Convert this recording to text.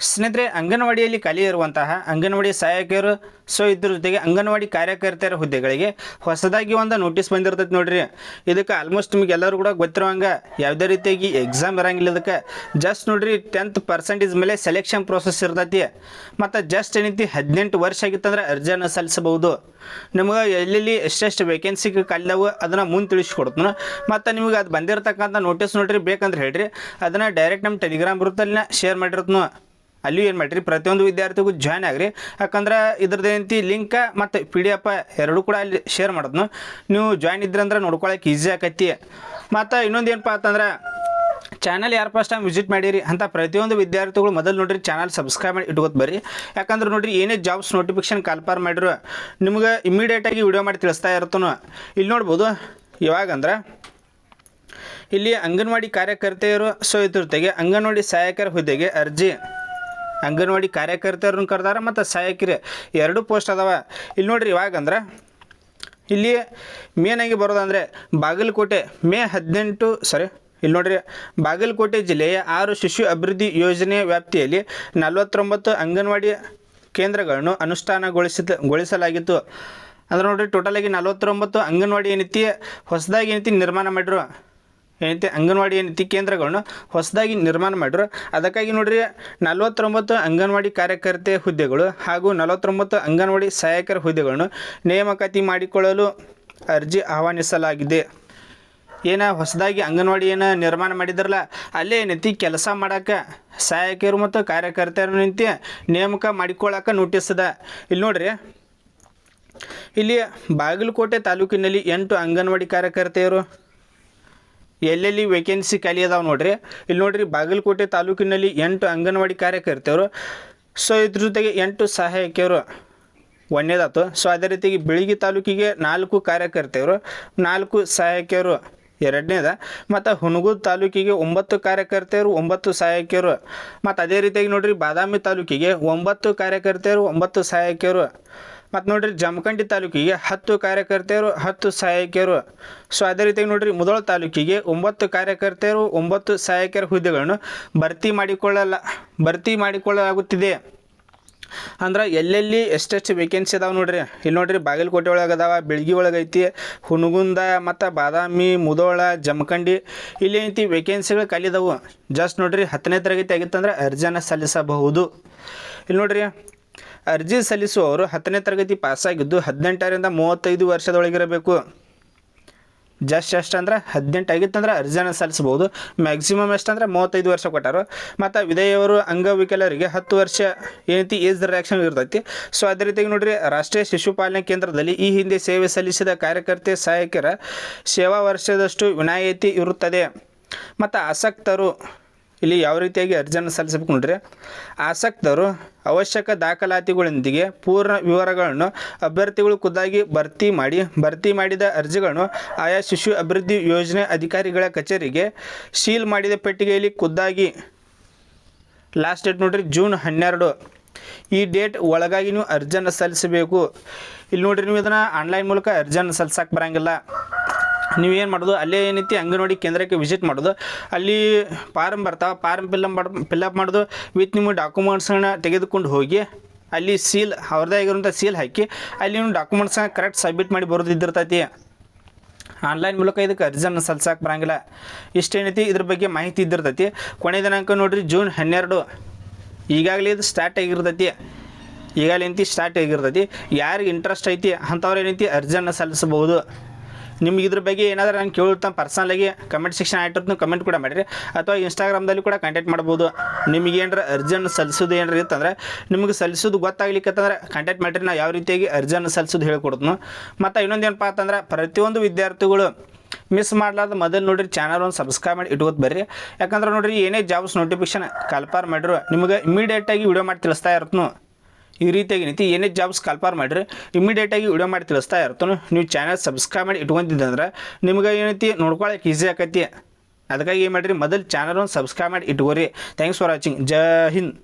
ಸ್ನೇಹಿತರೆ, ಅಂಗನವಾಡಿಯಲ್ಲಿ ಖಾಲಿ ಇರುವಂತಹ ಅಂಗನವಾಡಿ ಸಹಾಯಕಿಯರು ಇದ್ರ ಜೊತೆಗೆ ಅಂಗನವಾಡಿ ಕಾರ್ಯಕರ್ತೆಯರ ಹುದ್ದೆಗಳಿಗೆ ಹೊಸದಾಗಿ ಒಂದು ನೋಟಿಸ್ ಬಂದಿರ್ತೈತೆ ನೋಡ್ರಿ. ಇದಕ್ಕೆ ಆಲ್ಮೋಸ್ಟ್ ನಿಮಗೆ ಎಲ್ಲರೂ ಕೂಡ ಗೊತ್ತಿರುವಂಗೆ ಯಾವುದೇ ರೀತಿಯಾಗಿ ಎಕ್ಸಾಮ್ ಇರಂಗಿಲ್ಲ. ಇದಕ್ಕೆ ಜಸ್ಟ್ ನೋಡ್ರಿ 10% ಮೇಲೆ ಸೆಲೆಕ್ಷನ್ ಪ್ರೋಸೆಸ್ ಇರ್ತೈತಿ. ಮತ್ತು ಜಸ್ಟ್ ಏನೈತಿ 18 ವರ್ಷ ಆಗಿತ್ತಂದ್ರೆ ಅರ್ಜಿಯನ್ನು ಸಲ್ಲಿಸಬಹುದು. ನಿಮ್ಗೆ ಎಲ್ಲೆಲ್ಲಿ ಎಷ್ಟೆಷ್ಟು ವೇಕೆನ್ಸಿ ಖಾಲಿದಾವು ಅದನ್ನು ಮುಂದೆ ತಿಳಿಸ್ಕೊಡ್ತಾನೆ. ಮತ್ತು ನಿಮಗೆ ಅದು ಬಂದಿರತಕ್ಕಂಥ ನೋಟಿಸ್ ನೋಡ್ರಿ ಬೇಕಂದ್ರೆ ಹೇಳ್ರಿ, ಅದನ್ನು ಡೈರೆಕ್ಟ್ ನಮ್ಮ ಟೆಲಿಗ್ರಾಮ್ ಗ್ರೂಪಲ್ಲಿ ಶೇರ್ ಮಾಡಿರ್ತನು. ಅಲ್ಲಿ ಏನು ಮಾಡಿರಿ, ಪ್ರತಿಯೊಂದು ವಿದ್ಯಾರ್ಥಿಗೂ ಜಾಯ್ನ್ ಆಗ್ರಿ. ಯಾಕಂದ್ರೆ ಇದ್ರದ್ದು ಏನಂತಿ ಲಿಂಕ ಮತ್ತು PDF ಎರಡೂ ಕೂಡ ಅಲ್ಲಿ ಶೇರ್ ಮಾಡೋದು. ನೀವು ಜಾಯ್ನ್ ಇದ್ರಂದ್ರೆ ನೋಡ್ಕೊಳಕ್ಕೆ ಈಸಿ ಆಕೈತಿ. ಮತ್ತು ಇನ್ನೊಂದು ಏನಪ್ಪ ಅಂತಂದ್ರೆ, ಚಾನಲ್ ಯಾರು ಫಸ್ಟ್ ಟೈಮ್ ವಿಸಿಟ್ ಮಾಡಿರಿ ಅಂತ ಪ್ರತಿಯೊಂದು ವಿದ್ಯಾರ್ಥಿಗಳು ಮೊದಲು ನೋಡ್ರಿ ಚಾನಲ್ ಸಬ್ಸ್ಕ್ರೈಬ್ ಮಾಡಿ ಇಟ್ಕೋತ ಬರ್ರಿ. ಯಾಕಂದ್ರೆ ನೋಡ್ರಿ ಏನೇ ಜಾಬ್ಸ್ ನೋಟಿಫಿಕೇಶನ್ ಕಾಲ್ಪಾರ್ ಮಾಡಿರು ನಿಮ್ಗೆ ಇಮಿಡಿಯೇಟಾಗಿ ವಿಡಿಯೋ ಮಾಡಿ ತಿಳಿಸ್ತಾ ಇರ್ತಾನೆ. ಇಲ್ಲಿ ನೋಡ್ಬೋದು ಇವಾಗಂದ್ರೆ ಇಲ್ಲಿ ಅಂಗನವಾಡಿ ಕಾರ್ಯಕರ್ತೆಯರು ಇದ್ರ ಜೊತೆಗೆ ಅಂಗನವಾಡಿ ಸಹಾಯಕರ ಹುದ್ದೆಗೆ ಅರ್ಜಿ, ಅಂಗನವಾಡಿ ಕಾರ್ಯಕರ್ತೆಯರನ್ನು ಕರೆದಾರ ಮತ್ತು ಸಹಾಯಕರು ಎರಡು ಪೋಸ್ಟ್ ಅದಾವ. ಇಲ್ಲಿ ನೋಡ್ರಿ ಇವಾಗಂದ್ರೆ ಇಲ್ಲಿ ಮೇನಾಗಿ ಬರೋದಂದರೆ ಬಾಗಲಕೋಟೆ ಇಲ್ಲಿ ನೋಡ್ರಿ, ಬಾಗಲಕೋಟೆ ಜಿಲ್ಲೆಯ 6 ಶಿಶು ಅಭಿವೃದ್ಧಿ ಯೋಜನೆ ವ್ಯಾಪ್ತಿಯಲ್ಲಿ 49 ಅಂಗನವಾಡಿ ಕೇಂದ್ರಗಳನ್ನು ಅನುಷ್ಠಾನಗೊಳಿಸಲಾಗಿತ್ತು. ಅಂದ್ರೆ ನೋಡ್ರಿ ಟೋಟಲಾಗಿ 49 ಅಂಗನವಾಡಿ ಏನೈತಿ ಹೊಸದಾಗಿ ಏನೈತಿ ನಿರ್ಮಾಣ ಮಾಡಿರು. ಅಂಗನವಾಡಿ ಏನೈತಿ ಕೇಂದ್ರಗಳನ್ನು ಹೊಸದಾಗಿ ನಿರ್ಮಾಣ ಮಾಡಿರು. ಅದಕ್ಕಾಗಿ ನೋಡ್ರಿ 49 ಅಂಗನವಾಡಿ ಕಾರ್ಯಕರ್ತೆ ಹುದ್ದೆಗಳು ಹಾಗೂ 49 ಅಂಗನವಾಡಿ ಸಹಾಯಕರ ಹುದ್ದೆಗಳನ್ನು ನೇಮಕಾತಿ ಮಾಡಿಕೊಳ್ಳಲು ಅರ್ಜಿ ಆಹ್ವಾನಿಸಲಾಗಿದೆ. ಹೊಸದಾಗಿ ಅಂಗನವಾಡಿ ನಿರ್ಮಾಣ ಮಾಡಿದ್ರಲ್ಲ ಅಲ್ಲೇ ಏನೈತಿ ಕೆಲಸ ಮಾಡೋಕ್ಕೆ ಸಹಾಯಕರು ಮತ್ತು ಕಾರ್ಯಕರ್ತೆಯರು ನಿಂತು ನೇಮಕ ಮಾಡಿಕೊಳ್ಳೋಕೆ ನೋಟಿಸ್ ಅದ. ಇಲ್ಲಿ ನೋಡ್ರಿ, ಇಲ್ಲಿ ಬಾಗಲಕೋಟೆ ತಾಲೂಕಿನಲ್ಲಿ 8 ಅಂಗನವಾಡಿ ಕಾರ್ಯಕರ್ತೆಯರು ಎಲ್ಲೆಲ್ಲಿ ವೇಕೆನ್ಸಿ ಖಾಲಿ ಅದಾವೆ ನೋಡ್ರಿ. ಇಲ್ಲಿ ನೋಡ್ರಿ, ಬಾಗಲಕೋಟೆ ತಾಲೂಕಿನಲ್ಲಿ 8 ಅಂಗನವಾಡಿ ಕಾರ್ಯಕರ್ತೆಯರು ಇದ್ರ ಜೊತೆಗೆ 8 ಸಹಾಯಕಿಯರು ಒಂದೇದಾತು. ಅದೇ ರೀತಿಯಾಗಿ ಬೆಳಗಿ ತಾಲೂಕಿಗೆ 4 ಕಾರ್ಯಕರ್ತೆಯರು 4 ಸಹಾಯಕಿಯರು ಎರಡನೇದ. ಮತ್ತು ಹುನಗುಂದ ತಾಲೂಕಿಗೆ 9 ಕಾರ್ಯಕರ್ತೆಯರು 9 ಸಹಾಯಕಿಯರು. ಮತ್ತು ಅದೇ ರೀತಿಯಾಗಿ ನೋಡ್ರಿ ಬಾದಾಮಿ ತಾಲೂಕಿಗೆ 9 ಕಾರ್ಯಕರ್ತೆಯರು 9 ಸಹಾಯಕಿಯರು. ಮತ್ತು ನೋಡ್ರಿ ಜಮಖಂಡಿ ತಾಲೂಕಿಗೆ 10 ಕಾರ್ಯಕರ್ತೆಯರು 10 ಸಹಾಯಕಿಯರು. ಅದೇ ರೀತಿಯಾಗಿ ನೋಡ್ರಿ ಮುಧೋಳ ತಾಲೂಕಿಗೆ 9 ಕಾರ್ಯಕರ್ತೆಯರು 9 ಸಹಾಯಕಿಯರ ಹುದ್ದೆಗಳನ್ನು ಭರ್ತಿ ಮಾಡಿಕೊಳ್ಳಲಾಗುತ್ತಿದೆ. ಅಂದ್ರೆ ಎಲ್ಲೆಲ್ಲಿ ಎಷ್ಟೆಷ್ಟು ವೇಕೆನ್ಸಿ ಅದಾವೆ ನೋಡ್ರಿ. ಇಲ್ಲಿ ನೋಡ್ರಿ ಬಾಗಲಕೋಟೆ ಒಳಗೆ ಅದಾವ, ಬೆಳಗಿ ಒಳಗೆ ಐತಿ, ಹುನಗುಂದ ಮತ್ತು ಬಾದಾಮಿ, ಮುಧೋಳ, ಜಮಖಂಡಿ ಇಲ್ಲಿ ಐತಿ ವೇಕೆನ್ಸಿಗಳು ಖಾಲಿ ಅದಾವು. ಜಸ್ಟ್ ನೋಡ್ರಿ 10ನೇ ತರಗತಿ ಆಗಿತ್ತಂದ್ರೆ ಅರ್ಜಿಯನ್ನು ಸಲ್ಲಿಸಬಹುದು. ಇಲ್ಲಿ ನೋಡ್ರಿ, ಅರ್ಜಿ ಸಲ್ಲಿಸುವವರು 10ನೇ ತರಗತಿ ಪಾಸಾಗಿದ್ದು 18ರಿಂದ 35 ವರ್ಷದೊಳಗಿರಬೇಕು. ಜಸ್ಟ್ ಎಷ್ಟಂದ್ರೆ 18 ಆಗಿತ್ತಂದ್ರೆ ಅರ್ಜಿಯನ್ನು ಸಲ್ಲಿಸಬಹುದು. ಮ್ಯಾಕ್ಸಿಮಮ್ ಎಷ್ಟಂದ್ರೆ 35 ವರ್ಷ ಕೊಟ್ಟಾರು. ಮತ್ತು ವಿಧೇಯವರು ಅಂಗವಿಕಲರಿಗೆ 10 ವರ್ಷ ಏನೈತಿ ಏಜ್ ರಿಲ್ಯಾಕ್ಸೇಷನ್ ಇರ್ತೈತಿ. ಅದೇ ರೀತಿಯಾಗಿ ನೋಡ್ರಿ, ರಾಷ್ಟ್ರೀಯ ಶಿಶುಪಾಲನಾ ಕೇಂದ್ರದಲ್ಲಿ ಈ ಹಿಂದೆ ಸೇವೆ ಸಲ್ಲಿಸಿದ ಕಾರ್ಯಕರ್ತೆ ಸಹಾಯಕರ ಸೇವಾ ವರ್ಷದಷ್ಟು ವಿನಾಯಿತಿ ಇರುತ್ತದೆ. ಮತ್ತು ಆಸಕ್ತರು ಇಲ್ಲಿ ಯಾವ ರೀತಿಯಾಗಿ ಅರ್ಜಿಯನ್ನು ಸಲ್ಲಿಸಬೇಕು ನೋಡ್ರಿ. ಆಸಕ್ತರು ಅವಶ್ಯಕ ದಾಖಲಾತಿಗಳೊಂದಿಗೆ ಪೂರ್ಣ ವಿವರಗಳನ್ನು ಅಭ್ಯರ್ಥಿಗಳು ಖುದ್ದಾಗಿ ಭರ್ತಿ ಮಾಡಿದ ಅರ್ಜಿಗಳನ್ನು ಆಯಾ ಶಿಶು ಅಭಿವೃದ್ಧಿ ಯೋಜನೆ ಅಧಿಕಾರಿಗಳ ಕಚೇರಿಗೆ ಸೀಲ್ ಮಾಡಿದ ಪೆಟ್ಟಿಗೆಯಲ್ಲಿ ಖುದ್ದಾಗಿ, ಲಾಸ್ಟ್ ಡೇಟ್ ನೋಡ್ರಿ ಜೂನ್ 12, ಈ ಡೇಟ್ ಒಳಗಾಗಿ ನೀವು ಅರ್ಜಿಯನ್ನು ಸಲ್ಲಿಸಬೇಕು. ಇಲ್ಲಿ ನೋಡ್ರಿ, ನೀವು ಇದನ್ನು ಆನ್ಲೈನ್ ಮೂಲಕ ಅರ್ಜಿಯನ್ನು ಸಲ್ಲಿಸಕ್ಕೆ ಬರೋಂಗಿಲ್ಲ. ನೀವೇನು ಮಾಡೋದು, ಅಲ್ಲೇ ಏನೈತಿ ಅಂಗನವಾಡಿ ಕೇಂದ್ರಕ್ಕೆ ವಿಸಿಟ್ ಮಾಡೋದು. ಅಲ್ಲಿ ಫಾರಮ್ ಬರ್ತಾವೆ, ಫಾರಮ್ ಫಿಲ್ಲಪ್ ಮಾಡೋದು ವಿತ್ ನಿಮ್ಮ ಡಾಕ್ಯುಮೆಂಟ್ಸನ್ನು ತೆಗೆದುಕೊಂಡು ಹೋಗಿ ಅಲ್ಲಿ ಸೀಲ್ ಅವ್ರದ್ದೇ ಆಗಿರುವಂಥ ಸೀಲ್ ಹಾಕಿ ಅಲ್ಲಿ ನೀವು ಡಾಕ್ಯುಮೆಂಟ್ಸನ್ನ ಕರೆಕ್ಟ್ ಸಬ್ಮಿಟ್ ಮಾಡಿ ಬರೋದಿದ್ದಿರ್ತೈತಿ. ಆನ್ಲೈನ್ ಮೂಲಕ ಇದಕ್ಕೆ ಅರ್ಜಿಯನ್ನು ಸಲ್ಲಿಸಕ್ಕೆ ಬರೋಂಗಿಲ್ಲ. ಇಷ್ಟೇನೈತಿ ಇದ್ರ ಬಗ್ಗೆ ಮಾಹಿತಿ ಇದ್ದಿರ್ತೈತಿ. ಕೊನೆಯ ದಿನಾಂಕ ನೋಡ್ರಿ ಜೂನ್ 12. ಈಗಾಗಲೇ ಇದು ಸ್ಟಾರ್ಟ್ ಆಗಿರ್ತೈತಿ. ಯಾರಿಗೆ ಇಂಟ್ರೆಸ್ಟ್ ಐತಿ ಅಂಥವ್ರು ಏನೈತಿ ಅರ್ಜಿಯನ್ನು ಸಲ್ಲಿಸಬಹುದು. ನಿಮ್ಗೆ ಇದ್ರ ಬಗ್ಗೆ ಏನಾದರೂ ನಾನು ಕೇಳ್ತಾನೆ ಪರ್ಸನಲಾಗಿ ಕಮೆಂಟ್ ಸೆಕ್ಷನ್ ಆಗಿರ್ತದೆ, ಕಮೆಂಟ್ ಕೂಡ ಮಾಡಿರಿ. ಅಥವಾ ಇನ್ಸ್ಟಾಗ್ರಾಮ್ದಲ್ಲಿ ಕೂಡ ಕಾಂಟ್ಯಾಕ್ಟ್ ಮಾಡ್ಬೋದು. ನಿಮಗೆ ಏನಾರ ಅರ್ಜಿಯನ್ನು ಸಲ್ಲಿಸೋದು ಏನಾರ ಇತ್ತಂದ್ರೆ, ನಿಮಗೆ ಸಲ್ಲಿಸೋದು ಗೊತ್ತಾಗ್ಲಿಕ್ಕಂದ್ರೆ ಕಾಂಟ್ಯಾಕ್ಟ್ ಮಾಡಿರಿ. ನಾವು ಯಾವ ರೀತಿಯಾಗಿ ಅರ್ಜಿಯನ್ನು ಸಲ್ಲಿಸೋದು ಹೇಳ್ಕೊಡ್ತೀನಿ. ಮತ್ತು ಇನ್ನೊಂದು ಏನಪ್ಪ ಅಂತಂದ್ರೆ, ಪ್ರತಿಯೊಂದು ವಿದ್ಯಾರ್ಥಿಗಳು ಮಿಸ್ ಮಾಡಲಾರ್ದು ಮೊದಲು ನೋಡ್ರಿ ಚಾನಲ್ ಒಂದು ಸಬ್ಸ್ಕ್ರೈಬ್ ಮಾಡಿ ಇಟ್ಕೋತ ಬರ್ರಿ. ಯಾಕಂದ್ರೆ ನೋಡ್ರಿ ಏನೇ ಜಾಬ್ಸ್ ನೋಟಿಫಿಕೇಶನ್ ಕಾಲ್ಪಾರ್ ಮಾಡಿರು ನಿಮಗೆ ಇಮಿಡಿಯೇಟಾಗಿ ವಿಡಿಯೋ ಮಾಡಿ ತಿಳಿಸ್ತಾ ಇರ್ತನು. ಈ ರೀತಿಯಾಗಿ ಏನೈತಿ ಏನೇ ಜಾಬ್ಸ್ ಕಾಲ್ಪಾರ್ ಮಾಡಿರಿ ಇಮಿಡಿಯೇಟಾಗಿ ವಿಡಿಯೋ ಮಾಡಿ ತಿಳಿಸ್ತಾ ಇರ್ತಾನೆ. ನೀವು ಚಾನಲ್ ಸಬ್ಸ್ಕ್ರೈಬ್ ಮಾಡಿ ಇಟ್ಕೊಂತಿದ್ದಂದ್ರೆ ನಿಮ್ಗೆ ಏನೈತಿ ನೋಡ್ಕೊಳಕ್ಕೆ ಈಸಿ ಆಕೈತಿ. ಅದಕ್ಕಾಗಿ ಏನು ಮಾಡಿರಿ, ಮೊದಲು ಚಾನಲ್ ಒಂದು ಸಬ್ಸ್ಕ್ರೈಬ್ ಮಾಡಿ ಇಟ್ಕೋರಿ. Thanks for watching. Jai Hind.